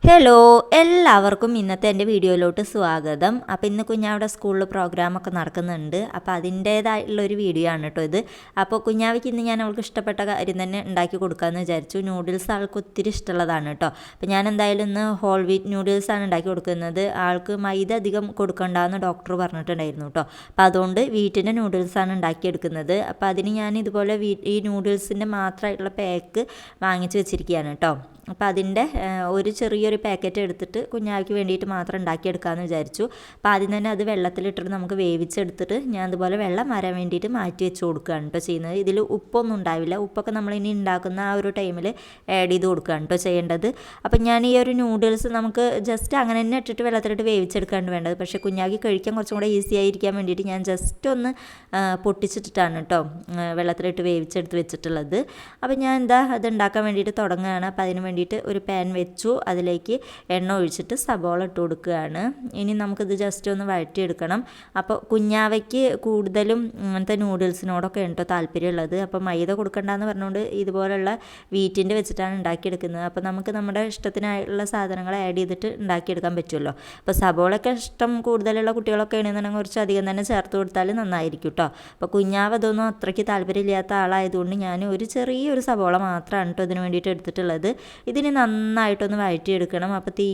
Hello എല്ലാവർക്കും ഇന്നത്തെ എൻ്റെ വീഡിയോയിലോട്ട് സ്വാഗതം. അപ്പോൾ ഇന്ന് കുഞ്ഞാവിടെ സ്കൂളിൽ പ്രോഗ്രാമൊക്കെ നടക്കുന്നുണ്ട്. അപ്പോൾ അതിൻ്റേതായിട്ടുള്ളൊരു വീഡിയോ ആണ് കേട്ടോ ഇത്. അപ്പോൾ കുഞ്ഞാവയ്ക്ക് ഇന്ന് ഞാൻ അവൾക്ക് ഇഷ്ടപ്പെട്ട കാര്യം തന്നെ ഉണ്ടാക്കി കൊടുക്കാമെന്ന് വിചാരിച്ചു. നൂഡിൽസ് ആൾക്ക് ഒത്തിരി ഇഷ്ടമുള്ളതാണ് കേട്ടോ. അപ്പോൾ ഞാൻ എന്തായാലും ഇന്ന് ഹോൾ വീറ്റ് നൂഡിൽസാണ് ഉണ്ടാക്കി കൊടുക്കുന്നത്. ആൾക്ക് മൈദ അധികം കൊടുക്കണ്ടെന്ന് ഡോക്ടർ പറഞ്ഞിട്ടുണ്ടായിരുന്നു കേട്ടോ. അപ്പോൾ അതുകൊണ്ട് വീട്ടിൻ്റെ നൂഡിൽസാണ് ഉണ്ടാക്കിയെടുക്കുന്നത്. അപ്പോൾ അതിന് ഞാൻ ഇതുപോലെ ഈ നൂഡിൽസിൻ്റെ മാത്രമായിട്ടുള്ള പാക്ക് വാങ്ങിച്ച് വെച്ചിരിക്കുകയാണ് കേട്ടോ. അപ്പോൾ അതിൻ്റെ ഒരു ചെറിയൊരു പാക്കറ്റ് എടുത്തിട്ട് കുഞ്ഞാവയ്ക്ക് വേണ്ടിയിട്ട് മാത്രം ഉണ്ടാക്കിയെടുക്കാമെന്ന് വിചാരിച്ചു. അപ്പോൾ ആദ്യം തന്നെ അത് വെള്ളത്തിലിട്ടിട്ട് നമുക്ക് വേവിച്ചെടുത്തിട്ട് ഞാൻ അതുപോലെ വെള്ളം വരാൻ വേണ്ടിയിട്ട് മാറ്റി വെച്ച് കൊടുക്കുകയാണ് കേട്ടോ ചെയ്യുന്നത്. ഇതിൽ ഉപ്പൊന്നും ഉണ്ടാവില്ല. ഉപ്പൊക്കെ നമ്മളിനി ഉണ്ടാക്കുന്ന ആ ഒരു ടൈമിൽ ആഡ് ചെയ്ത് കൊടുക്കുകയാണ് കേട്ടോ ചെയ്യേണ്ടത്. അപ്പം ഞാൻ ഈ ഒരു നൂഡിൽസ് നമുക്ക് ജസ്റ്റ് അങ്ങനെ തന്നെ ഇട്ടിട്ട് വെള്ളത്തിലിട്ട് വേവിച്ചെടുക്കാണ്ട് വേണ്ടത്. പക്ഷേ കുഞ്ഞാവയ്ക്ക് കഴിക്കാൻ കുറച്ചും കൂടെ ഈസി ആയിരിക്കാൻ വേണ്ടിയിട്ട് ഞാൻ ജസ്റ്റ് ഒന്ന് പൊട്ടിച്ചിട്ടിട്ടാണ് കേട്ടോ വെള്ളത്തിലിട്ട് വേവിച്ചെടുത്ത് വെച്ചിട്ടുള്ളത്. അപ്പോൾ ഞാൻ അത് ഉണ്ടാക്കാൻ വേണ്ടിയിട്ട് തുടങ്ങുകയാണ്. അപ്പോൾ അതിന് വേണ്ടിയിട്ട് ഒരു പാൻ വെച്ചു. അതിലേക്ക് എണ്ണ ഒഴിച്ചിട്ട് സബോള ഇട്ട് കൊടുക്കുകയാണ്. ഇനി നമുക്കിത് ജസ്റ്റ് ഒന്ന് വഴറ്റിയെടുക്കണം. അപ്പോൾ കുഞ്ഞാവയ്ക്ക് കൂടുതലും ഇങ്ങനത്തെ നൂഡിൽസിനോടൊക്കെ ഉണ്ടോ താല്പര്യമുള്ളത്. അപ്പോൾ മൈദ കൊടുക്കണ്ടെന്ന് പറഞ്ഞുകൊണ്ട് ഇതുപോലുള്ള വീറ്റിൻ്റെ വെച്ചിട്ടാണ് ഉണ്ടാക്കിയെടുക്കുന്നത്. അപ്പോൾ നമുക്ക് നമ്മുടെ ഇഷ്ടത്തിനായുള്ള സാധനങ്ങൾ ആഡ് ചെയ്തിട്ട് ഉണ്ടാക്കിയെടുക്കാൻ പറ്റുമല്ലോ. അപ്പോൾ സബോളയൊക്കെ ഇഷ്ടം കൂടുതലുള്ള കുട്ടികളൊക്കെ ആണെന്നുണ്ടെങ്കിൽ കുറച്ച് അധികം തന്നെ ചേർത്ത് കൊടുത്താൽ നന്നായിരിക്കും കേട്ടോ. അപ്പോൾ കുഞ്ഞാവ് അതൊന്നും അത്രയ്ക്ക് താല്പര്യമില്ലാത്ത ആളായതുകൊണ്ട് ഞാൻ ഒരു ചെറിയൊരു സബോള മാത്രമാണ് കേട്ടോ ഇതിന് വേണ്ടിയിട്ട് എടുത്തിട്ടുള്ളത്. ഇതിന് നന്നായിട്ടൊന്ന് വഴറ്റിയെടുക്കണം. അപ്പോൾ തീ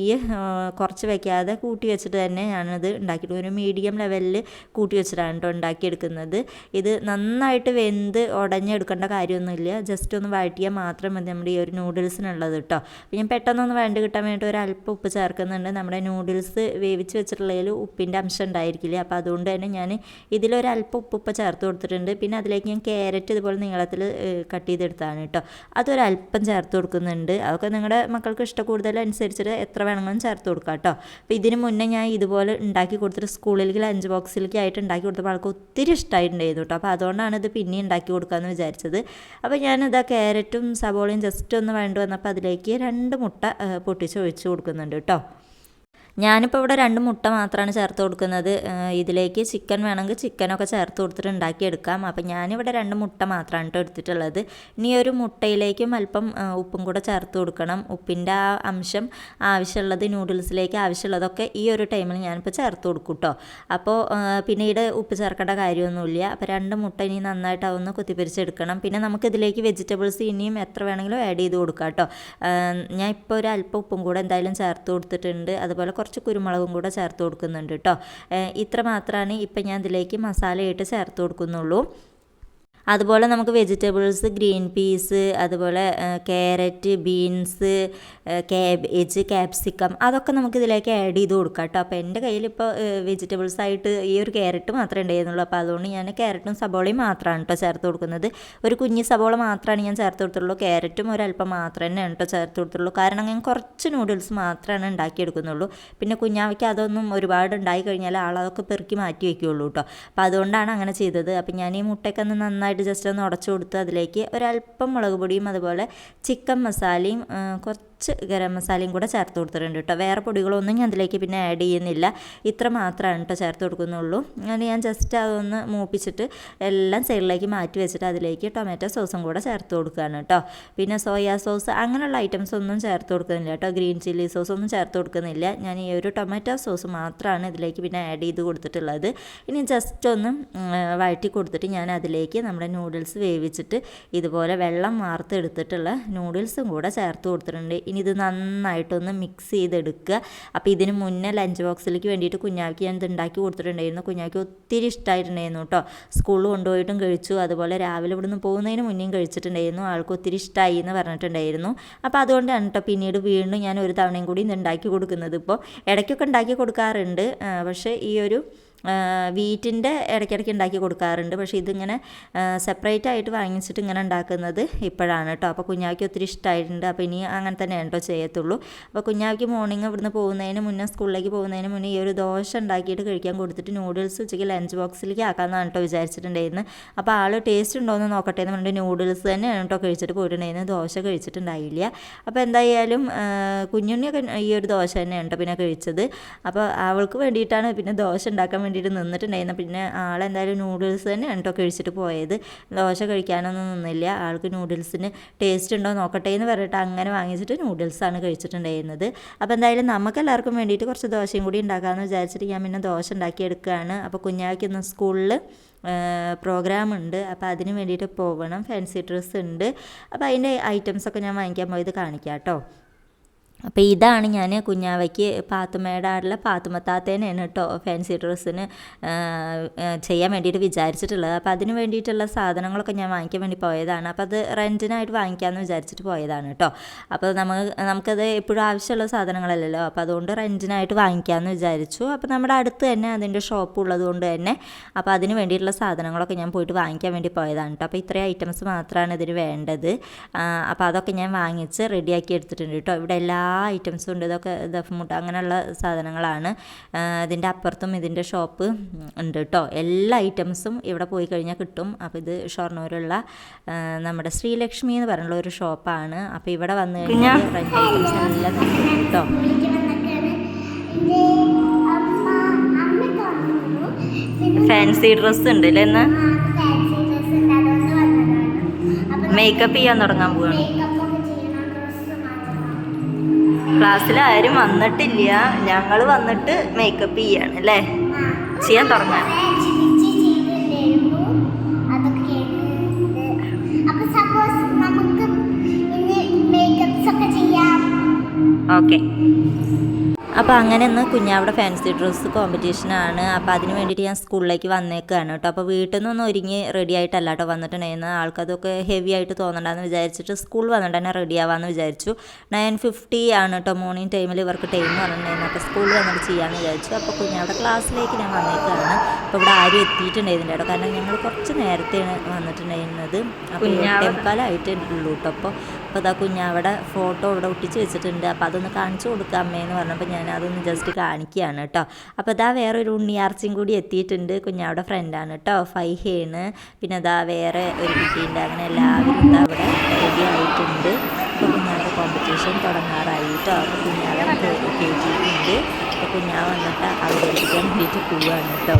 കുറച്ച് വയ്ക്കാതെ കൂട്ടി വെച്ചിട്ട് തന്നെ ഞാനത് ഉണ്ടാക്കിയിട്ട് ഒരു മീഡിയം ലെവലിൽ കൂട്ടി വെച്ചിട്ടാണ് കേട്ടോ ഉണ്ടാക്കിയെടുക്കുന്നത്. ഇത് നന്നായിട്ട് വെന്ത് ഉടഞ്ഞെടുക്കേണ്ട കാര്യമൊന്നുമില്ല. ജസ്റ്റ് ഒന്ന് വഴറ്റിയാൽ മാത്രം മതി നമ്മുടെ ഈ ഒരു നൂഡിൽസിനുള്ളത് കേട്ടോ. അപ്പോൾ ഞാൻ പെട്ടെന്നൊന്ന് വഴണ്ട് കിട്ടാൻ വേണ്ടിയിട്ട് ഒരല്പം ഉപ്പ് ചേർക്കുന്നുണ്ട്. നമ്മുടെ നൂഡിൽസ് വേവിച്ച് വെച്ചിട്ടുള്ളതിൽ ഉപ്പിൻ്റെ അംശം ഉണ്ടായിരിക്കില്ല. അപ്പോൾ അതുകൊണ്ട് തന്നെ ഞാൻ ഇതിലൊരല്പം ഉപ്പ് ചേർത്ത് കൊടുത്തിട്ടുണ്ട്. പിന്നെ അതിലേക്ക് ഞാൻ ക്യാരറ്റ് ഇതുപോലെ നീളത്തിൽ കട്ട് ചെയ്തെടുത്താണ് കേട്ടോ. അതൊരല്പം ചേർത്ത് കൊടുക്കുന്നുണ്ട്. അതൊക്കെ നിങ്ങളുടെ മക്കൾക്ക് ഇഷ്ടം കൂടുതലനുസരിച്ചിട്ട് എത്ര വേണമെങ്കിലും ചേർത്ത് കൊടുക്കാം കേട്ടോ. അപ്പോൾ ഇതിന് മുന്നേ ഞാൻ ഇതുപോലെ ഉണ്ടാക്കി കൊടുത്തിട്ട് സ്കൂളിലേക്ക് ലഞ്ച് ബോക്സിലേക്ക് ആയിട്ട് ഉണ്ടാക്കി കൊടുത്തപ്പോൾ ആൾക്ക് ഒത്തിരി ഇഷ്ടമായിട്ടുണ്ടായിരുന്നു കേട്ടോ. അപ്പോൾ അതുകൊണ്ടാണ് ഇത് പിന്നെ ഉണ്ടാക്കി കൊടുക്കാമെന്ന് വിചാരിച്ചത്. അപ്പോൾ ഞാനിതാ ക്യാരറ്റും സബോളയും ജസ്റ്റ് ഒന്ന് വേണ്ടി വന്നപ്പോൾ അതിലേക്ക് 2 മുട്ട പൊട്ടിച്ച് ഒഴിച്ച് കൊടുക്കുന്നുണ്ട് കേട്ടോ. ഞാനിപ്പോൾ ഇവിടെ 2 മുട്ട മാത്രമാണ് ചേർത്ത് കൊടുക്കുന്നത്. ഇതിലേക്ക് ചിക്കൻ വേണമെങ്കിൽ ചിക്കനൊക്കെ ചേർത്ത് കൊടുത്തിട്ട് ഉണ്ടാക്കിയെടുക്കാം. അപ്പം ഞാനിവിടെ 2 മുട്ട മാത്രമാണ് കേട്ടോ എടുത്തിട്ടുള്ളത്. ഇനി ഒരു മുട്ടയിലേക്കും അല്പം ഉപ്പും കൂടെ ചേർത്ത് കൊടുക്കണം. ഉപ്പിൻ്റെ ആ അംശം ആവശ്യമുള്ളത് നൂഡിൽസിലേക്ക് ആവശ്യമുള്ളതൊക്കെ ഈ ഒരു ടൈമിൽ ഞാനിപ്പോൾ ചേർത്ത് കൊടുക്കും കേട്ടോ. അപ്പോൾ പിന്നീട് ഉപ്പ് ചേർക്കേണ്ട കാര്യമൊന്നുമില്ല. അപ്പോൾ 2 മുട്ട ഇനി നന്നായിട്ട് അതൊന്ന് കുത്തിപ്പിരിച്ചെടുക്കണം. പിന്നെ നമുക്കിതിലേക്ക് വെജിറ്റബിൾസ് ഇനിയും എത്ര വേണമെങ്കിലും ആഡ് ചെയ്ത് കൊടുക്കാം കേട്ടോ. ഞാൻ ഇപ്പോൾ ഒരു അല്പം ഉപ്പും കൂടെ എന്തായാലും ചേർത്ത് കൊടുത്തിട്ടുണ്ട്. അതുപോലെ കുറച്ച് കുരുമുളകും കൂടെ ചേർത്ത് കൊടുക്കുന്നുണ്ട് കേട്ടോ. ഇത്ര മാത്രമാണ് ഇപ്പം ഞാൻ ഇതിലേക്ക് മസാലയായിട്ട് ചേർത്ത് കൊടുക്കുന്നുള്ളൂ. അതുപോലെ നമുക്ക് വെജിറ്റബിൾസ് ഗ്രീൻ പീസ്, അതുപോലെ ക്യാരറ്റ്, ബീൻസ്, കാബേജ്, ക്യാപ്സിക്കം അതൊക്കെ നമുക്ക് ഇതിലേക്ക് ആഡ് ചെയ്ത് കൊടുക്കാം കേട്ടോ. അപ്പോൾ എൻ്റെ കയ്യിൽ ഇപ്പോൾ വെജിറ്റബിൾസ് ആയിട്ട് ഈ ഒരു ക്യാരറ്റ് മാത്രമേ ഉണ്ടായിരുന്നുള്ളൂ. അപ്പോൾ അതുകൊണ്ട് ഞാൻ ക്യാരറ്റും സബോളയും മാത്രമാണ് കേട്ടോ ചേർത്ത് കൊടുക്കുന്നത്. ഒരു കുഞ്ഞ് സബോള മാത്രമാണ് ഞാൻ ചേർത്ത് കൊടുത്തുള്ളൂ. ക്യാരറ്റും ഒരല്പം മാത്രം തന്നെയാണ് കേട്ടോ ചേർത്ത് കൊടുത്തുള്ളൂ. കാരണം ഞാൻ കുറച്ച് നൂഡിൽസ് മാത്രമാണ് ഉണ്ടാക്കിയെടുക്കുന്നുള്ളൂ. പിന്നെ കുഞ്ഞാവയ്ക്ക് അതൊന്നും ഒരുപാട് ഉണ്ടായി കഴിഞ്ഞാൽ ആളതൊക്കെ പെറുക്കി മാറ്റി വയ്ക്കുകയുള്ളൂ കേട്ടോ. അപ്പോൾ അതുകൊണ്ടാണ് അങ്ങനെ ചെയ്തത്. അപ്പോൾ ഞാൻ ഈ മുട്ടയൊക്കെ ഒന്ന് നന്നായിട്ട് ജസ്റ്റ് ഒന്ന് ഉടച്ചു കൊടുത്ത് അതിലേക്ക് ഒരല്പം മുളക് പൊടിയും അതുപോലെ ചിക്കൻ മസാലയും കുറച്ച് ഗരം മസാലയും കൂടെ ചേർത്ത് കൊടുത്തിട്ടുണ്ട് കേട്ടോ. വേറെ പൊടികളൊന്നും ഞാൻ അതിലേക്ക് പിന്നെ ആഡ് ചെയ്യുന്നില്ല. ഇത്ര മാത്രമാണ് കേട്ടോ ചേർത്ത് കൊടുക്കുന്നുള്ളൂ. അങ്ങനെ ഞാൻ ജസ്റ്റ് അതൊന്ന് മൂപ്പിച്ചിട്ട് എല്ലാം സൈഡിലേക്ക് മാറ്റി വെച്ചിട്ട് അതിലേക്ക് ടൊമാറ്റോ സോസും കൂടെ ചേർത്ത് കൊടുക്കുകയാണ് കേട്ടോ. പിന്നെ സോയാ സോസ് അങ്ങനെയുള്ള ഐറ്റംസ് ഒന്നും ചേർത്ത് കൊടുക്കുന്നില്ല കേട്ടോ. ഗ്രീൻ ചില്ലി സോസ് ഒന്നും ചേർത്ത് കൊടുക്കുന്നില്ല. ഞാൻ ഈ ഒരു ടൊമാറ്റോ സോസ് മാത്രമാണ് ഇതിലേക്ക് പിന്നെ ആഡ് ചെയ്ത് കൊടുത്തിട്ടുള്ളത്. ഇനി ജസ്റ്റ് ഒന്ന് വഴറ്റി കൊടുത്തിട്ട് ഞാൻ അതിലേക്ക് നമ്മുടെ നൂഡിൽസ് വേവിച്ചിട്ട് ഇതുപോലെ വെള്ളം വാർത്തെടുത്തിട്ടുള്ള നൂഡിൽസും കൂടെ ചേർത്ത് കൊടുത്തിട്ടുണ്ട്. ഇനി ഇത് നന്നായിട്ടൊന്ന് മിക്സ് ചെയ്തെടുക്കുക. അപ്പോൾ ഇതിന് മുന്നേ ലഞ്ച് ബോക്സിലേക്ക് വേണ്ടിയിട്ട് കുഞ്ഞാവയ്ക്ക് ഞാൻ ഇത് ഉണ്ടാക്കി കൊടുത്തിട്ടുണ്ടായിരുന്നു. കുഞ്ഞാവയ്ക്ക് ഒത്തിരി ഇഷ്ടമായിട്ടുണ്ടായിരുന്നു കേട്ടോ. സ്കൂളിൽ കൊണ്ടുപോയിട്ടും കഴിച്ചു. അതുപോലെ രാവിലെ ഇവിടുന്ന് പോകുന്നതിന് മുന്നേയും കഴിച്ചിട്ടുണ്ടായിരുന്നു. ആൾക്ക് ഒത്തിരി ഇഷ്ടമായി എന്ന് പറഞ്ഞിട്ടുണ്ടായിരുന്നു. അപ്പോൾ അതുകൊണ്ടാണ് കേട്ടോ പിന്നീട് വീണ്ടും ഞാൻ ഒരു തവണയും കൂടി ഇത് ഉണ്ടാക്കി കൊടുക്കുന്നത്. ഇപ്പോൾ ഇടയ്ക്കൊക്കെ ഉണ്ടാക്കി കൊടുക്കാറുണ്ട്. പക്ഷേ ഈ ഒരു വീറ്റിൻ്റെ ഇടയ്ക്കിടയ്ക്ക് ഉണ്ടാക്കി കൊടുക്കാറുണ്ട്. പക്ഷേ ഇതിങ്ങനെ സെപ്പറേറ്റ് ആയിട്ട് വാങ്ങിച്ചിട്ട് ഇങ്ങനെ ഉണ്ടാക്കുന്നത് ഇപ്പോഴാണ് കേട്ടോ. അപ്പോൾ കുഞ്ഞാവയ്ക്ക് ഒത്തിരി ഇഷ്ടമായിട്ടുണ്ട്. അപ്പോൾ ഇനി അങ്ങനെ തന്നെയാണ് കേട്ടോ ചെയ്യത്തുള്ളൂ. അപ്പോൾ കുഞ്ഞാവയ്ക്ക് മോർണിംഗ് ഇവിടുന്ന് പോകുന്നതിന് മുന്നേ സ്കൂളിലേക്ക് പോകുന്നതിന് മുന്നേ ഈ ഒരു ദോശ ഉണ്ടാക്കിയിട്ട് കഴിക്കാൻ കൊടുത്തിട്ട് നൂഡിൽസ് ഉച്ചയ്ക്ക് ലഞ്ച് ബോക്സിലേക്ക് ആക്കാമെന്നാണ് കേട്ടോ വിചാരിച്ചിട്ടുണ്ടായിരുന്നു. അപ്പോൾ ആൾ ടേസ്റ്റ് ഉണ്ടോ എന്ന് നോക്കട്ടെ എന്ന് പറഞ്ഞിട്ട് നൂഡിൽസ് തന്നെയാണ് കേട്ടോ കഴിച്ചിട്ട് പോയിട്ടുണ്ടായിരുന്നു. ദോശ കഴിച്ചിട്ടുണ്ടായില്ല. അപ്പോൾ എന്തായാലും കുഞ്ഞുണ്ണിയൊക്കെ ഈ ഒരു ദോശ തന്നെയാണ് കേട്ടോ പിന്നെ കഴിച്ചത്. അപ്പോൾ അവൾക്ക് വേണ്ടിയിട്ടാണ് പിന്നെ ദോശ ഉണ്ടാക്കാൻ വേണ്ടിയിട്ട് നിന്നിട്ടുണ്ടായിരുന്നു. പിന്നെ ആളെന്തായാലും നൂഡിൽസ് തന്നെയാണ് കേട്ടോ കഴിച്ചിട്ട് പോയത്. ദോശ കഴിക്കാനൊന്നും നിന്നില്ല. ആൾക്ക് നൂഡിൽസിന് ടേസ്റ്റ് ഉണ്ടോ നോക്കട്ടെ എന്ന് പറഞ്ഞിട്ട് അങ്ങനെ വാങ്ങിച്ചിട്ട് നൂഡിൽസാണ് കഴിച്ചിട്ടുണ്ടായിരുന്നത്. അപ്പോൾ എന്തായാലും നമുക്കെല്ലാവർക്കും വേണ്ടിയിട്ട് കുറച്ച് ദോശയും കൂടി ഉണ്ടാക്കാമെന്ന് വിചാരിച്ചിട്ട് ഞാൻ പിന്നെ ദോശ ഉണ്ടാക്കിയെടുക്കുകയാണ്. അപ്പോൾ കുഞ്ഞാവയ്ക്ക് ഇന്ന് സ്കൂളിൽ പ്രോഗ്രാം ഉണ്ട്. അപ്പോൾ അതിന് വേണ്ടിയിട്ട് പോകണം. ഫാൻസി ഡ്രസ്സ് ഉണ്ട്. അപ്പോൾ അതിൻ്റെ ഐറ്റംസൊക്കെ ഞാൻ വാങ്ങിക്കാൻ പോയത് കാണിക്കാം കേട്ടോ. അപ്പോൾ ഇതാണ് ഞാൻ കുഞ്ഞാവയ്ക്ക് പാത്തുമ്മയുടെ ആടുള്ള പാത്തുമ്മത്താത്തേനെയാണ് കേട്ടോ ഫാൻസി ഡ്രസ്സിന് ചെയ്യാൻ വേണ്ടിയിട്ട് വിചാരിച്ചിട്ടുള്ളത്. അപ്പോൾ അതിന് വേണ്ടിയിട്ടുള്ള സാധനങ്ങളൊക്കെ ഞാൻ വാങ്ങിക്കാൻ വേണ്ടി പോയതാണ്. അപ്പോൾ അത് റെൻറ്റിനായിട്ട് വാങ്ങിക്കാമെന്ന് വിചാരിച്ചിട്ട് പോയതാണ് കേട്ടോ. അപ്പോൾ നമുക്കത് എപ്പോഴും ആവശ്യമുള്ള സാധനങ്ങളല്ലല്ലോ. അപ്പോൾ അതുകൊണ്ട് റെൻറ്റിനായിട്ട് വാങ്ങിക്കാമെന്ന് വിചാരിച്ചു. അപ്പോൾ നമ്മുടെ അടുത്ത് തന്നെ അതിൻ്റെ ഷോപ്പ് ഉള്ളത് കൊണ്ട് തന്നെ അപ്പോൾ അതിന് വേണ്ടിയിട്ടുള്ള സാധനങ്ങളൊക്കെ ഞാൻ പോയിട്ട് വാങ്ങിക്കാൻ വേണ്ടി പോയതാണ് കേട്ടോ. അപ്പോൾ ഇത്രയും ഐറ്റംസ് മാത്രമാണ് ഇതിന് വേണ്ടത്. അപ്പോൾ അതൊക്കെ ഞാൻ വാങ്ങിച്ച് റെഡിയാക്കി എടുത്തിട്ടുണ്ട് കേട്ടോ. ഇവിടെ എല്ലാ ഐറ്റംസും ഉണ്ട്. ഇതൊക്കെ ദഫ്മുട്ട അങ്ങനെയുള്ള സാധനങ്ങളാണ്. ഇതിൻ്റെ അപ്പുറത്തും ഇതിൻ്റെ ഷോപ്പ് ഉണ്ട് കേട്ടോ. എല്ലാ ഐറ്റംസും ഇവിടെ പോയി കഴിഞ്ഞാൽ കിട്ടും. അപ്പോൾ ഇത് ഷൊർണൂരുള്ള നമ്മുടെ ശ്രീലക്ഷ്മി എന്ന് പറഞ്ഞുള്ള ഒരു ഷോപ്പാണ്. അപ്പോൾ ഇവിടെ വന്നു കഴിഞ്ഞാൽ റെൻ്റ് ഐറ്റംസ് എല്ലാം കിട്ടും കേട്ടോ. ഫാൻസി ഡ്രസ്സ് ഉണ്ട് അല്ലേ? ഇന്ന് മേക്കപ്പ് ചെയ്യാൻ തുടങ്ങാൻ പോവാണ്. ക്ലാസ്സിൽ ആരും വന്നിട്ടില്ല. ഞങ്ങൾ വന്നിട്ട് മേക്കപ്പ് ചെയ്യാണ് അല്ലേ? ചെയ്യാൻ തുടങ്ങാൻ. ഓക്കെ. അപ്പോൾ അങ്ങനെ ഒന്ന് കുഞ്ഞാവിടെ ഫാൻസി ഡ്രസ്സ് കോമ്പറ്റീഷനാണ്. അപ്പോൾ അതിന് വേണ്ടിയിട്ട് ഞാൻ സ്കൂളിലേക്ക് വന്നേക്കാണ് കേട്ടോ. അപ്പോൾ വീട്ടിൽ നിന്നൊന്നും ഒരുങ്ങി റെഡി ആയിട്ടല്ല കേട്ടോ വന്നിട്ടുണ്ടായിരുന്നത്. ആൾക്കതൊക്കെ ഹെവി ആയിട്ട് തോന്നണ്ടെന്ന് വിചാരിച്ചിട്ട് സ്കൂൾ വന്നിട്ട് തന്നെ റെഡി ആവാമെന്ന് വിചാരിച്ചു. 9:50 ആണ് കേട്ടോ മോർണിംഗ് ടൈമിൽ ഇവർക്ക് ടൈം പറഞ്ഞിട്ടുണ്ടായിരുന്നു. അപ്പോൾ സ്കൂളിൽ വന്നിട്ട് ചെയ്യാമെന്ന് വിചാരിച്ചു. അപ്പോൾ കുഞ്ഞാവിടെ ക്ലാസ്സിലേക്ക് ഞാൻ വന്നേക്കാണ്. അപ്പോൾ ഇവിടെ ആരും എത്തിയിട്ടുണ്ടായിരുന്നില്ല കേട്ടോ. കാരണം ഞങ്ങൾ കുറച്ച് നേരത്തെയാണ് വന്നിട്ടുണ്ടായിരുന്നത്. അപ്പോൾ 8:45 കേട്ടോ. അപ്പോൾ അതാ കുഞ്ഞാവിടെ ഫോട്ടോ ഇവിടെ ഒട്ടിച്ച് വെച്ചിട്ടുണ്ട്. അപ്പോൾ അതൊന്ന് കാണിച്ചു കൊടുക്കാം അമ്മയെന്ന് പറഞ്ഞപ്പോൾ ഞാൻ അതൊന്ന് ജസ്റ്റ് കാണിക്കുകയാണ് കേട്ടോ. അപ്പോൾ അതാ വേറൊരു ഉണ്ണിയാർച്ചയും കൂടി എത്തിയിട്ടുണ്ട്. കുഞ്ഞാവിടെ ഫ്രണ്ടാണ് കേട്ടോ. ഫൈഹയാണ്. പിന്നെ അതാ വേറെ ഒരു കുട്ടിയുണ്ട്. അങ്ങനെ എല്ലാവരും ഇതാ അവിടെ റെഡി ആയിട്ടുണ്ട്. അപ്പോൾ കുഞ്ഞാവിടെ കോമ്പറ്റീഷൻ തുടങ്ങാറായി കേട്ടോ. അപ്പോൾ കുഞ്ഞാവെ കേട്ടിട്ടുണ്ട്. അപ്പോൾ കുഞ്ഞാവ് വന്നിട്ട് അവതരിപ്പിക്കാൻ വേണ്ടിയിട്ട് പോവുകയാണ് കേട്ടോ.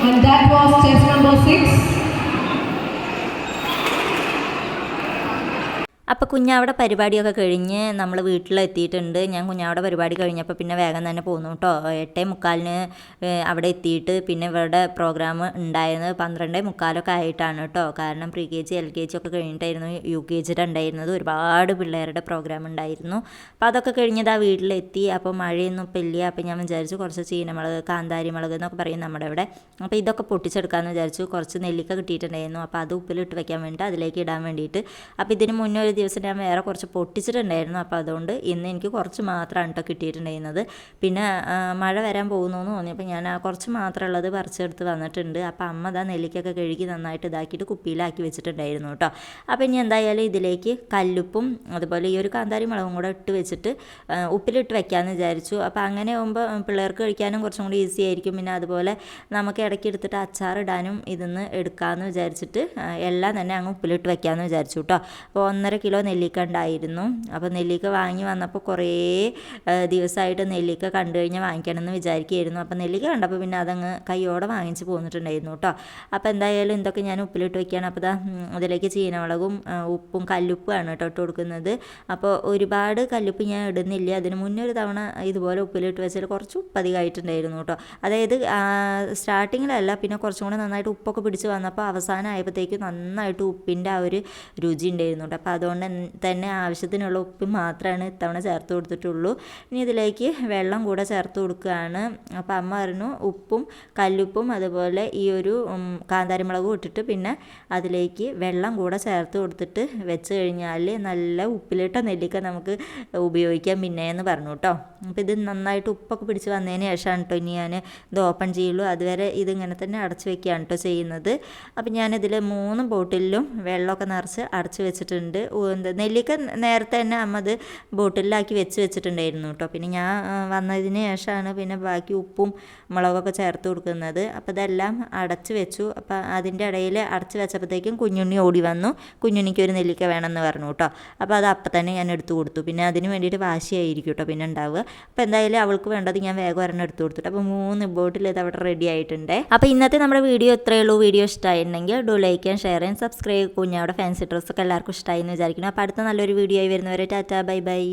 And that was test number 6. അപ്പോൾ കുഞ്ഞാവിടെ പരിപാടിയൊക്കെ കഴിഞ്ഞ് നമ്മൾ വീട്ടിലെത്തിയിട്ടുണ്ട്. ഞാൻ കുഞ്ഞാവിടെ പരിപാടി കഴിഞ്ഞപ്പോൾ പിന്നെ വേഗം തന്നെ പോന്നു കേട്ടോ. 8:45 അവിടെ എത്തിയിട്ട് പിന്നെ ഇവരുടെ പ്രോഗ്രാം ഉണ്ടായിരുന്നത് 12:45 ആയിട്ടാണ് കേട്ടോ. കാരണം പ്രീ KG LKG ഒക്കെ കഴിഞ്ഞിട്ടായിരുന്നു UKGയുടെ ഉണ്ടായിരുന്നത്. ഒരുപാട് പിള്ളേരുടെ പ്രോഗ്രാം ഉണ്ടായിരുന്നു. അപ്പോൾ അതൊക്കെ കഴിഞ്ഞത് ആ വീട്ടിലെത്തി. അപ്പോൾ മഴയൊന്നും ഇപ്പം ഇല്ല. അപ്പോൾ ഞാൻ വിചാരിച്ചു കുറച്ച് ചീനമുളക്, കാന്താരി മുളക് എന്നൊക്കെ പറയും നമ്മുടെ ഇവിടെ. അപ്പോൾ ഇതൊക്കെ പൊട്ടിച്ചെടുക്കാമെന്ന് വിചാരിച്ചു. കുറച്ച് നെല്ലിക്ക കിട്ടിയിട്ടുണ്ടായിരുന്നു. അപ്പോൾ അത് ഉപ്പിലിട്ട് വെക്കാൻ വേണ്ടിയിട്ട് അതിലേക്ക് ഇടാൻ വേണ്ടിയിട്ട്. അപ്പോൾ ഇതിന് മുന്നേ ഒരു ദിവസം ഞാൻ വേറെ കുറച്ച് പൊട്ടിച്ചിട്ടുണ്ടായിരുന്നു. അപ്പോൾ അതുകൊണ്ട് ഇന്ന് എനിക്ക് കുറച്ച് മാത്രമാണ് കേട്ടോ കിട്ടിയിട്ടുണ്ടായിരുന്നത്. പിന്നെ മഴ വരാൻ പോകുന്നു എന്ന് തോന്നിയപ്പോൾ ഞാൻ ആ കുറച്ച് മാത്രമുള്ളത് പറിച്ചെടുത്ത് വന്നിട്ടുണ്ട്. അപ്പോൾ അമ്മ അതാ നെല്ലിക്കൊക്കെ കഴുകി നന്നായിട്ട് ഇതാക്കിയിട്ട് കുപ്പിയിലാക്കി വെച്ചിട്ടുണ്ടായിരുന്നു കേട്ടോ. അപ്പോൾ ഇനി എന്തായാലും ഇതിലേക്ക് കല്ലുപ്പും അതുപോലെ ഈ ഒരു കാന്താരി മുളകും കൂടെ ഇട്ട് വെച്ചിട്ട് ഉപ്പിലിട്ട് വെക്കാമെന്ന് വിചാരിച്ചു. അപ്പോൾ അങ്ങനെ ആകുമ്പോൾ പിള്ളേർക്ക് കഴിക്കാനും കുറച്ചും കൂടി ഈസി ആയിരിക്കും. പിന്നെ അതുപോലെ നമുക്ക് ഇടയ്ക്ക് എടുത്തിട്ട് അച്ചാറിടാനും ഇതിന്ന് എടുക്കാമെന്ന് വിചാരിച്ചിട്ട് എല്ലാം തന്നെ അങ്ങ് ഉപ്പിലിട്ട് വെക്കാമെന്ന് വിചാരിച്ചു കേട്ടോ. അപ്പോൾ 1.5 കിലോ നെല്ലിക്ക ഉണ്ടായിരുന്നു. അപ്പോൾ നെല്ലിക്ക വാങ്ങി വന്നപ്പോൾ കുറേ ദിവസമായിട്ട് നെല്ലിക്ക കണ്ടു കഴിഞ്ഞാൽ വാങ്ങിക്കണമെന്ന് വിചാരിക്കുകയായിരുന്നു. അപ്പോൾ നെല്ലിക്ക കണ്ടപ്പോൾ പിന്നെ അതങ്ങ് കൈയോടെ വാങ്ങിച്ച് പോന്നിട്ടുണ്ടായിരുന്നു കേട്ടോ. അപ്പോൾ എന്തായാലും ഇതൊക്കെ ഞാൻ ഉപ്പിലിട്ട് വയ്ക്കുകയാണ്. അപ്പോൾ അതിലേക്ക് ചീനമുളകും ഉപ്പും കല്ലുപ്പുമാണ് കേട്ടോ ഇട്ട് കൊടുക്കുന്നത്. അപ്പോൾ ഒരുപാട് കല്ലുപ്പ് ഞാൻ ഇടുന്നില്ല. അതിന് മുന്നേ ഒരു തവണ ഇതുപോലെ ഉപ്പിലിട്ട് വെച്ചാൽ കുറച്ച് ഉപ്പ് അധികമായിട്ടുണ്ടായിരുന്നു കേട്ടോ. അതായത് സ്റ്റാർട്ടിങ്ങിലല്ല, പിന്നെ കുറച്ചും കൂടെ നന്നായിട്ട് ഉപ്പൊക്കെ പിടിച്ച് വന്നപ്പോൾ അവസാനം ആയപ്പോഴത്തേക്കും നന്നായിട്ട് ഉപ്പിൻ്റെ ആ ഒരു രുചി ഉണ്ടായിരുന്നു കേട്ടോ. അപ്പോൾ അതുകൊണ്ട് അതുകൊണ്ട് തന്നെ ആവശ്യത്തിനുള്ള ഉപ്പ് മാത്രമാണ് ഇത്തവണ ചേർത്ത് കൊടുത്തിട്ടുള്ളൂ. ഇനി ഇതിലേക്ക് വെള്ളം കൂടെ ചേർത്ത് കൊടുക്കുകയാണ്. അപ്പോൾ അമ്മ പറഞ്ഞു ഉപ്പും കല്ലുപ്പും അതുപോലെ ഈ ഒരു കാന്താരിമുളകും ഇട്ടിട്ട് പിന്നെ അതിലേക്ക് വെള്ളം കൂടെ ചേർത്ത് കൊടുത്തിട്ട് വെച്ച് കഴിഞ്ഞാൽ നല്ല ഉപ്പിലിട്ട നെല്ലിക്ക നമുക്ക് ഉപയോഗിക്കാം പിന്നെയെന്ന് പറഞ്ഞു കേട്ടോ. അപ്പോൾ ഇത് നന്നായിട്ട് ഉപ്പൊക്കെ പിടിച്ച് വന്നതിന് ശേഷമാണ് കേട്ടോ ഇനി ഞാൻ ഇത് ഓപ്പൺ ചെയ്യുള്ളൂ. അതുവരെ ഇതിങ്ങനെ തന്നെ അടച്ച് വെക്കുകയാണ് കേട്ടോ ചെയ്യുന്നത്. അപ്പോൾ ഞാനിതിൽ 3 ബോട്ടിലും വെള്ളമൊക്കെ നിറച്ച് അടച്ച് വെച്ചിട്ടുണ്ട്. നെല്ലിക്ക നേരത്തെ തന്നെ അമ്മ അത് ബോട്ടിലാക്കി വെച്ചിട്ടുണ്ടായിരുന്നു കേട്ടോ. പിന്നെ ഞാൻ വന്നതിന് ശേഷമാണ് പിന്നെ ബാക്കി ഉപ്പും മുളകൊക്കെ ചേർത്ത് കൊടുക്കുന്നത്. അപ്പോൾ ഇതെല്ലാം അടച്ച് വെച്ചു. അപ്പോൾ അതിൻ്റെ ഇടയിൽ അടച്ച് വെച്ചപ്പോഴത്തേക്കും കുഞ്ഞുണ്ണി ഓടി വന്നു. കുഞ്ഞുണ്ണിക്ക് ഒരു നെല്ലിക്ക വേണമെന്ന് പറഞ്ഞു കേട്ടോ. അപ്പോൾ അത് അപ്പം തന്നെ ഞാൻ എടുത്തു കൊടുത്തു. പിന്നെ അതിന് വേണ്ടിയിട്ട് വാശിയായിരിക്കും കേട്ടോ പിന്നെ ഉണ്ടാവുക. അപ്പോൾ എന്തായാലും അവൾക്ക് വേണ്ടത് ഞാൻ വേഗം ഒരെണ്ണം എടുത്തു കൊടുത്തിട്ട് അപ്പോൾ 3 ബോട്ടിൽ ഇത് അവിടെ റെഡി ആയിട്ടുണ്ട്. അപ്പോൾ ഇന്നത്തെ നമ്മുടെ വീഡിയോ ഇത്രയേ ഉള്ളൂ. വീഡിയോ ഇഷ്ടമായിട്ടുണ്ടെങ്കിൽ ലൈക്ക് ചെയ്യാൻ ഷെയർ ചെയ്യാൻ സബ്സ്ക്രൈബ്. കുഞ്ഞവിടെ ഫാൻസി ഡ്രസ്സൊക്കെ എല്ലാവർക്കും ഇഷ്ടമായി എന്ന് വിചാരിക്കുന്നു. അപ്പോൾ അടുത്ത നല്ലൊരു വീഡിയോ ആയി വരുന്നവരെ ടാറ്റാ ബൈ ബൈ.